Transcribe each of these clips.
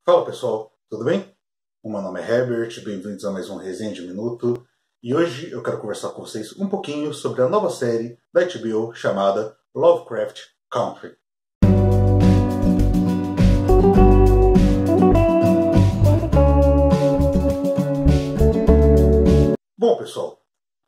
Fala pessoal, tudo bem? O meu nome é Herbert, bem-vindos a mais um Resenha de Minuto. E hoje eu quero conversar com vocês um pouquinho sobre a nova série da HBO chamada Lovecraft Country. Bom pessoal,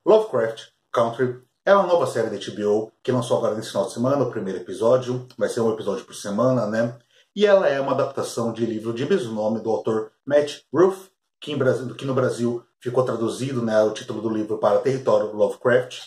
Lovecraft Country é uma nova série da HBO que lançou agora nesse final de semana, o primeiro episódio, vai ser um episódio por semana, né? E ela é uma adaptação de livro de mesmo nome do autor Matt Ruff, que no Brasil ficou traduzido, né, o título do livro para Território Lovecraft,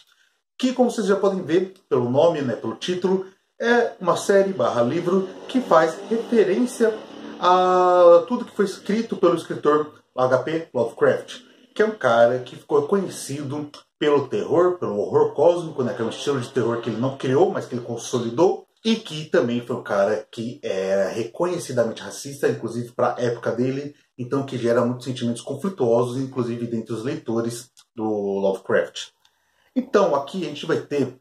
que, como vocês já podem ver pelo nome, né, pelo título, é uma série barra livro que faz referência a tudo que foi escrito pelo escritor H.P. Lovecraft, que é um cara que ficou conhecido pelo terror, pelo horror cósmico, né, que é um estilo de terror que ele não criou, mas que ele consolidou, e que também foi um cara que é reconhecidamente racista, inclusive para a época dele, então que gera muitos sentimentos conflituosos, inclusive dentre os leitores do Lovecraft. Então aqui a gente vai ter,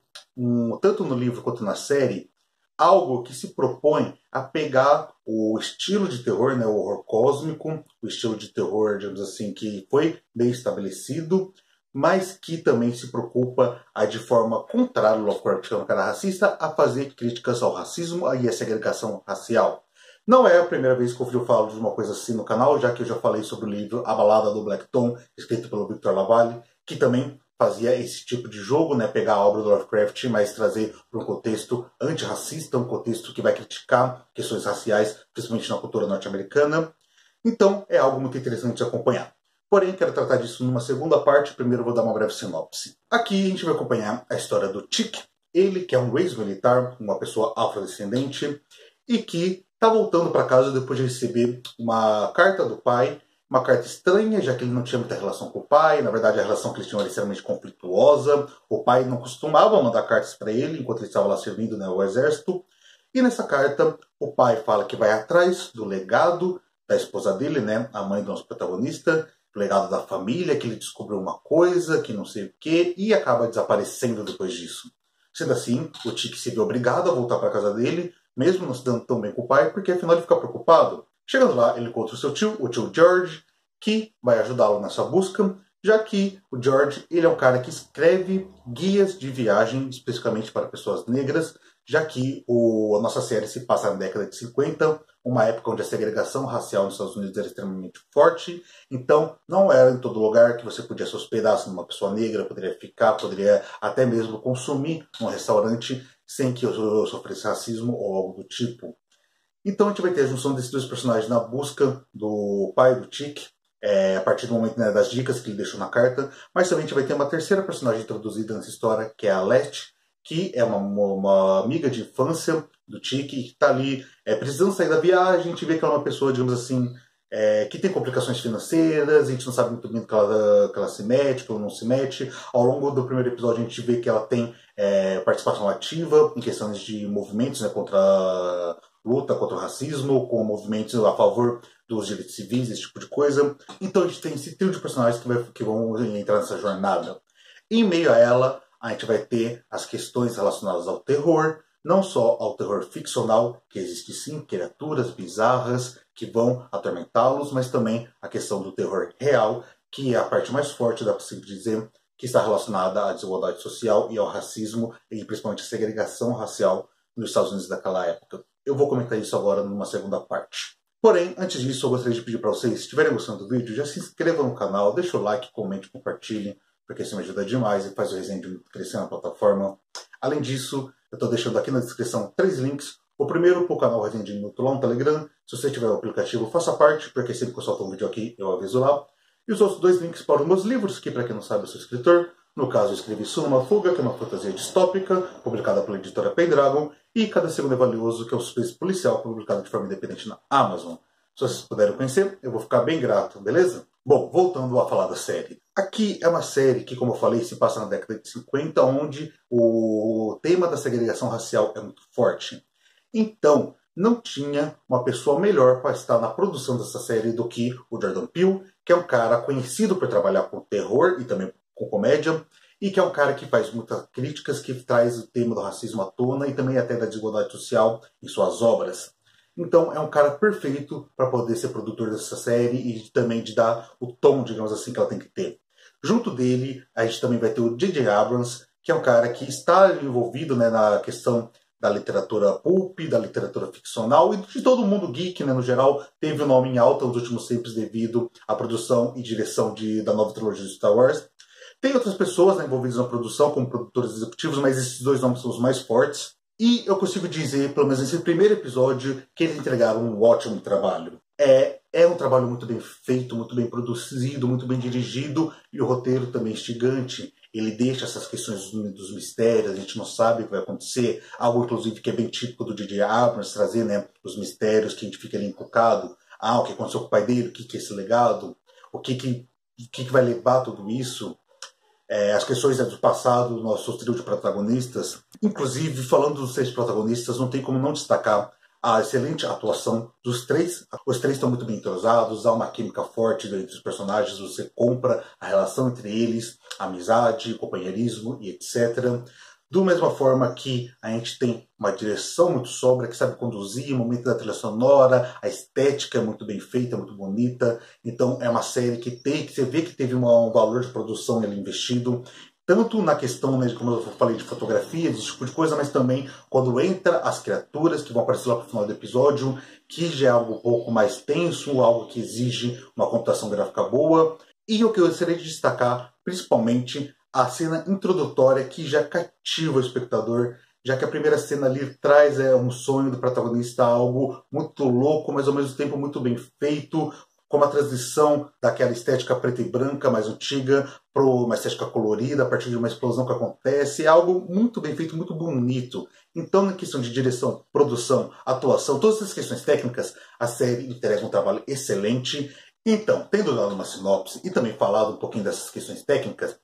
tanto no livro quanto na série, algo que se propõe a pegar o estilo de terror, né, o horror cósmico, o estilo de terror, digamos assim, que foi bem estabelecido, mas que também se preocupa a, de forma contrária ao Lovecraft, que é um cara racista, a fazer críticas ao racismo e à segregação racial. Não é a primeira vez que eu falo de uma coisa assim no canal, já que eu já falei sobre o livro A Balada do Black Tom, escrito pelo Victor LaValle, que também fazia esse tipo de jogo, né, pegar a obra do Lovecraft, mas trazer para um contexto antirracista, um contexto que vai criticar questões raciais, principalmente na cultura norte-americana. Então é algo muito interessante de acompanhar. Porém, quero tratar disso numa segunda parte. Primeiro eu vou dar uma breve sinopse. Aqui a gente vai acompanhar a história do Chick, ele que é um ex-militar, uma pessoa afrodescendente, e que está voltando para casa depois de receber uma carta do pai, uma carta estranha, já que ele não tinha muita relação com o pai. Na verdade, a relação que eles tinham era extremamente conflituosa. O pai não costumava mandar cartas para ele enquanto ele estava lá servindo, né, o exército. E nessa carta, o pai fala que vai atrás do legado da esposa dele, né, a mãe do nosso protagonista, o legado da família, que ele descobriu uma coisa, que não sei o que, e acaba desaparecendo depois disso. Sendo assim, o Chick se vê obrigado a voltar para a casa dele, mesmo não se dando tão bem com o pai, porque afinal ele fica preocupado. Chegando lá, ele encontra o tio George, que vai ajudá-lo nessa busca, já que o George ele é um cara que escreve guias de viagem, especificamente para pessoas negras, já que a nossa série se passa na década de 50, uma época onde a segregação racial nos Estados Unidos era extremamente forte, então não era em todo lugar que você podia se hospedar se uma pessoa negra, poderia ficar, poderia até mesmo consumir num restaurante sem que eu sofresse racismo ou algo do tipo. Então a gente vai ter a junção desses dois personagens na busca do pai do Chick, a partir do momento, né, das dicas que ele deixou na carta, mas também a gente vai ter uma terceira personagem introduzida nessa história, que é a Leste, que é uma amiga de infância do Chick, que está ali precisando sair da viagem. A gente vê que ela é uma pessoa, digamos assim, que tem complicações financeiras, a gente não sabe muito bem que ela se mete, que ela não se mete. Ao longo do primeiro episódio a gente vê que ela tem participação ativa em questões de movimentos, né, contra luta contra o racismo, com movimentos a favor dos direitos civis, esse tipo de coisa. Então a gente tem esse trio de personagens que vão entrar nessa jornada. Em meio a ela, a gente vai ter as questões relacionadas ao terror, não só ao terror ficcional, que existe sim, criaturas bizarras que vão atormentá-los, mas também a questão do terror real, que é a parte mais forte, dá para se dizer, que está relacionada à desigualdade social e ao racismo, e principalmente à segregação racial nos Estados Unidos daquela época. Eu vou comentar isso agora numa segunda parte. Porém, antes disso, eu gostaria de pedir para vocês, se estiverem gostando do vídeo, já se inscrevam no canal, deixa o like, comente, compartilhe, porque isso me ajuda demais e faz o Resenha de Minuto crescer na plataforma. Além disso, eu estou deixando aqui na descrição 3 links. O primeiro para o canal Resenha de Minuto lá no Telegram. Se você tiver o aplicativo, faça parte, porque sempre que eu solto um vídeo aqui, eu aviso lá. E os outros 2 links para os meus livros, que para quem não sabe, eu sou escritor. No caso, eu escrevi Sunuma Fuga, que é uma fantasia distópica, publicada pela editora Pendragon, e Cada Segundo é Valioso, que é um suspense policial, publicado de forma independente na Amazon. Se vocês puderem conhecer, eu vou ficar bem grato, beleza? Bom, voltando a falar da série. Aqui é uma série que, como eu falei, se passa na década de 50, onde o tema da segregação racial é muito forte. Então, não tinha uma pessoa melhor para estar na produção dessa série do que o Jordan Peele, que é um cara conhecido por trabalhar com terror e também com comédia, e que é um cara que faz muitas críticas, que traz o tema do racismo à tona e também até da desigualdade social em suas obras. Então é um cara perfeito para poder ser produtor dessa série e também de dar o tom, digamos assim, que ela tem que ter. Junto dele, a gente também vai ter o J.J. Abrams, que é um cara que está envolvido, né, na questão da literatura pulp, da literatura ficcional e de todo mundo geek, né, no geral, teve o nome em alta nos últimos tempos devido à produção e direção da nova trilogia de Star Wars. Tem outras pessoas, né, envolvidas na produção, como produtores executivos, mas esses dois nomes são os mais fortes. E eu consigo dizer, pelo menos nesse primeiro episódio, que eles entregaram um ótimo trabalho. É um trabalho muito bem feito, muito bem produzido, muito bem dirigido, e o roteiro também é instigante. Ele deixa essas questões dos mistérios, a gente não sabe o que vai acontecer. Algo, inclusive, que é bem típico do J.J. Abrams, trazer, né, os mistérios que a gente fica ali encucado. Ah, o que aconteceu com o pai dele, o que é esse legado, o que vai levar tudo isso. As questões, né, do passado, do nosso trio de protagonistas. Inclusive, falando dos 3 protagonistas, não tem como não destacar a excelente atuação dos 3. Os 3 estão muito bem entrosados, há uma química forte entre os personagens, você compra a relação entre eles, a amizade, companheirismo e etc. Do mesma forma que a gente tem uma direção muito sóbria, que sabe conduzir o momento da trilha sonora, a estética é muito bem feita, muito bonita. Então é uma série que você vê que teve um valor de produção ali investido, tanto na questão, né, como eu falei, de fotografia, desse tipo de coisa, mas também quando entra as criaturas que vão aparecer lá pro final do episódio, que já é algo um pouco mais tenso, algo que exige uma computação gráfica boa. E o que eu gostaria de destacar, principalmente, a cena introdutória que já cativa o espectador, já que a primeira cena ali traz um sonho do protagonista, algo muito louco, mas ao mesmo tempo muito bem feito, com uma transição daquela estética preta e branca mais antiga para uma estética colorida a partir de uma explosão que acontece. É algo muito bem feito, muito bonito. Então, na questão de direção, produção, atuação, todas essas questões técnicas, a série entrega um trabalho excelente. Então, tendo dado uma sinopse e também falado um pouquinho dessas questões técnicas,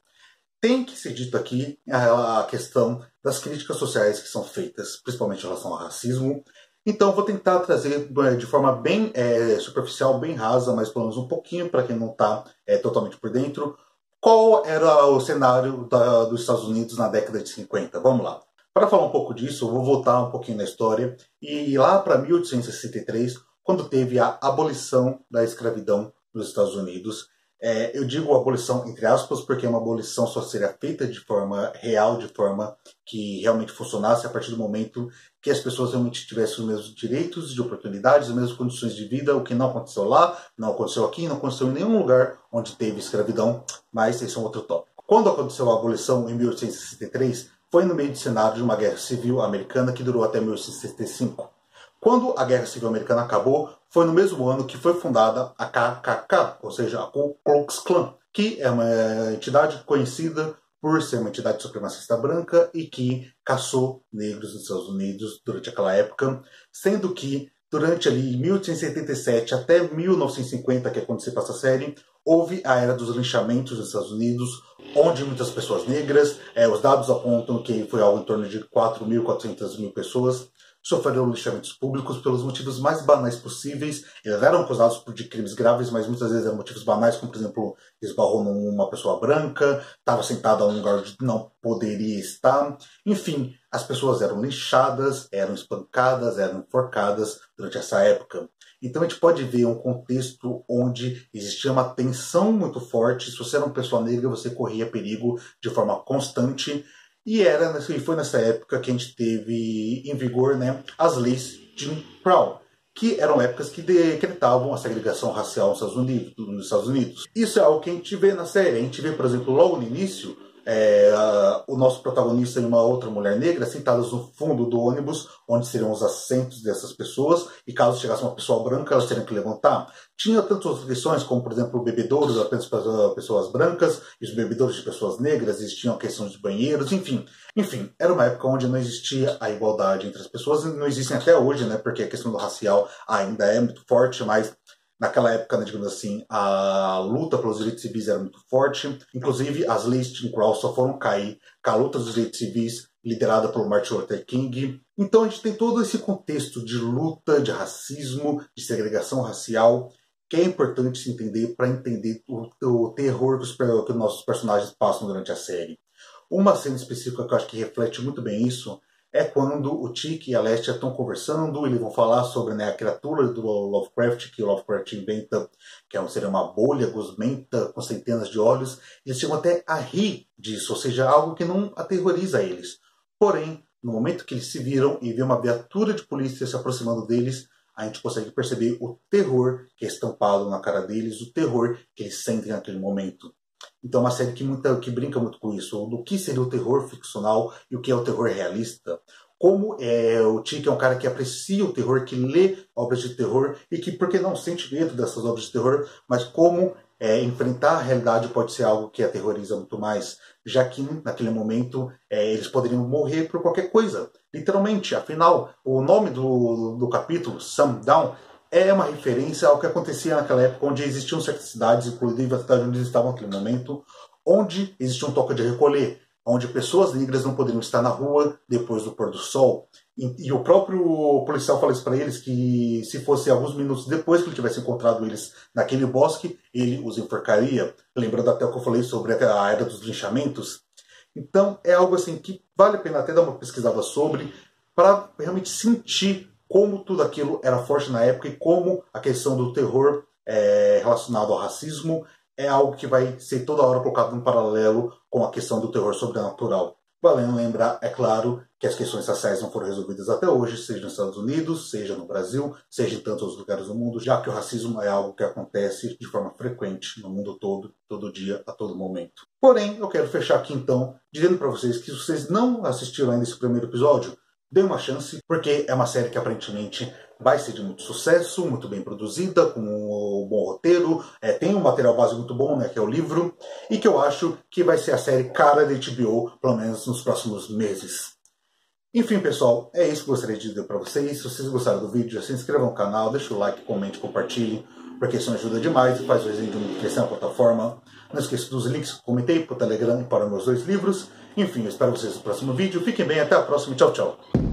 tem que ser dito aqui a questão das críticas sociais que são feitas, principalmente em relação ao racismo. Então, vou tentar trazer de forma bem superficial, bem rasa, mas pelo menos um pouquinho para quem não está totalmente por dentro, qual era o cenário dos Estados Unidos na década de 50. Vamos lá. Para falar um pouco disso, eu vou voltar um pouquinho na história e ir lá para 1863, quando teve a abolição da escravidão nos Estados Unidos. Eu digo abolição entre aspas porque uma abolição só seria feita de forma real, de forma que realmente funcionasse a partir do momento que as pessoas realmente tivessem os mesmos direitos de oportunidades, as mesmas condições de vida, o que não aconteceu lá, não aconteceu aqui, não aconteceu em nenhum lugar onde teve escravidão, mas esse é um outro tópico. Quando aconteceu a abolição em 1863, foi no meio do cenário de uma guerra civil americana que durou até 1865. Quando a Guerra Civil Americana acabou, foi no mesmo ano que foi fundada a KKK, ou seja, a Ku Klux Klan, que é uma entidade conhecida por ser uma entidade supremacista branca e que caçou negros nos Estados Unidos durante aquela época, sendo que durante ali 1877 até 1950, que é quando se passa a série, houve a era dos linchamentos nos Estados Unidos, onde muitas pessoas negras, os dados apontam que foi algo em torno de 4.400.000 pessoas, sofreram lixamentos públicos pelos motivos mais banais possíveis. Eles eram acusados de crimes graves, mas muitas vezes eram motivos banais, como por exemplo, esbarrou numa pessoa branca, estava sentada em um lugar onde não poderia estar. Enfim, as pessoas eram lixadas, eram espancadas, eram enforcadas durante essa época. Então a gente pode ver um contexto onde existia uma tensão muito forte. Se você era uma pessoa negra, você corria perigo de forma constante. E foi nessa época que a gente teve em vigor, né, as leis Jim Crow, que eram épocas que decretavam a segregação racial nos Estados Unidos. Isso é algo que a gente vê na série. A gente vê, por exemplo, logo no início, o nosso protagonista e uma outra mulher negra sentadas no fundo do ônibus, onde seriam os assentos dessas pessoas, e caso chegasse uma pessoa branca, elas teriam que levantar. Tinha tantas outras questões, como por exemplo bebedouros apenas para pessoas brancas, e os bebedouros de pessoas negras, existiam questões de banheiros, enfim, era uma época onde não existia a igualdade entre as pessoas, e não existem até hoje, né, porque a questão do racial ainda é muito forte, mas naquela época, né, digamos assim, a luta pelos direitos civis era muito forte. Inclusive, as leis de Jim Crow só foram cair com a luta dos direitos civis liderada pelo Martin Luther King. Então a gente tem todo esse contexto de luta, de racismo, de segregação racial, que é importante se entender para entender o terror que os nossos personagens passam durante a série. Uma cena específica que eu acho que reflete muito bem isso é quando o Tic e a Lestia estão conversando, eles vão falar sobre, né, a criatura do Lovecraft, que o Lovecraft inventa, que seria uma bolha gosmenta com centenas de olhos. Eles chegam até a rir disso, ou seja, algo que não aterroriza eles. Porém, no momento que eles se viram e vê uma viatura de polícia se aproximando deles, a gente consegue perceber o terror que é estampado na cara deles, o terror que eles sentem naquele momento. Então é uma série que brinca muito com isso, do que seria o terror ficcional e o que é o terror realista. Como o Tic é um cara que aprecia o terror, que lê obras de terror e que, por que não, sente medo dessas obras de terror, mas como enfrentar a realidade pode ser algo que aterroriza muito mais, já que naquele momento eles poderiam morrer por qualquer coisa, literalmente. Afinal, o nome do capítulo, Sundown, é uma referência ao que acontecia naquela época, onde existiam certas cidades, inclusive a cidade onde eles estavam naquele momento, onde existia um toque de recolher, onde pessoas negras não poderiam estar na rua depois do pôr do sol. E o próprio policial fala isso para eles, que se fosse alguns minutos depois que ele tivesse encontrado eles naquele bosque, ele os enforcaria. Lembrando até o que eu falei sobre a era dos linchamentos. Então é algo assim que vale a pena até dar uma pesquisada sobre, para realmente sentir como tudo aquilo era forte na época e como a questão do terror relacionado ao racismo é algo que vai ser toda hora colocado em paralelo com a questão do terror sobrenatural. Valendo lembrar, é claro, que as questões raciais não foram resolvidas até hoje, seja nos Estados Unidos, seja no Brasil, seja em tantos outros lugares do mundo, já que o racismo é algo que acontece de forma frequente no mundo todo dia, a todo momento. Porém, eu quero fechar aqui então, dizendo para vocês que se vocês não assistiram ainda esse primeiro episódio, dê uma chance, porque é uma série que aparentemente vai ser de muito sucesso, muito bem produzida, com um bom roteiro, tem um material base muito bom, né, que é o livro, e que eu acho que vai ser a série cara da HBO, pelo menos nos próximos meses. Enfim, pessoal, é isso que eu gostaria de dizer para vocês. Se vocês gostaram do vídeo, já se inscrevam no canal, deixa o like, comente, compartilhe, porque isso me ajuda demais e faz o vídeo crescer na plataforma. Não esqueça dos links que comentei para o Telegram e para meus 2 livros. Enfim, eu espero vocês no próximo vídeo. Fiquem bem, até a próxima. Tchau, tchau.